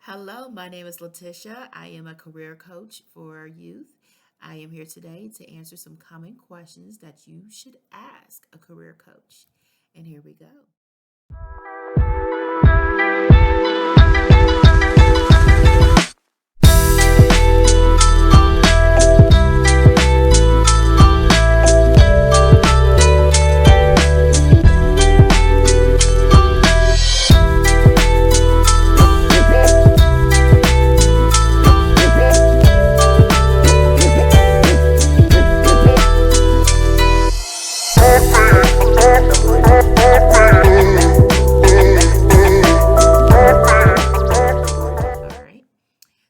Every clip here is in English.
Hello, my name is Letitia. I am a career coach for youth. I am here today to answer some common questions that you should ask a career coach. And here we go. All right.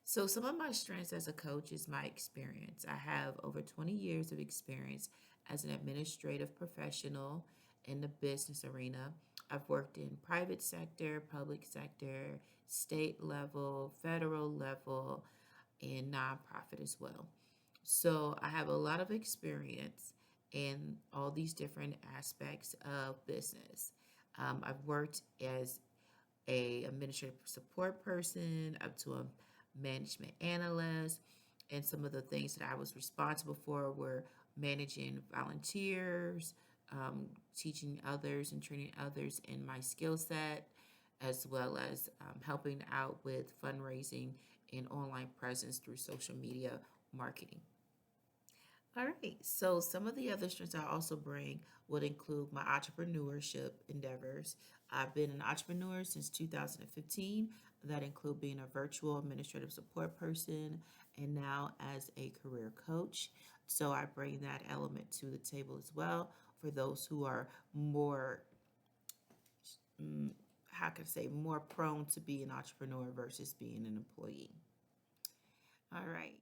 So, some of my strengths as a coach is my experience. I have over 20 years of experience as an administrative professional in the business arena. I've worked in private sector, public sector, state level, federal level, and nonprofit as well. So, I have a lot of experience in all these different aspects of business. I've worked as a administrative support person up to a management analyst, and some of the things that I was responsible for were managing volunteers, teaching others and training others in my skill set, as well as helping out with fundraising and online presence through social media marketing. All right. So some of the other strengths I also bring would include my entrepreneurship endeavors. I've been an entrepreneur since 2015. That include being a virtual administrative support person and now as a career coach. So I bring that element to the table as well for those who are more, mm, how can I say, more prone to be an entrepreneur versus being an employee. All right.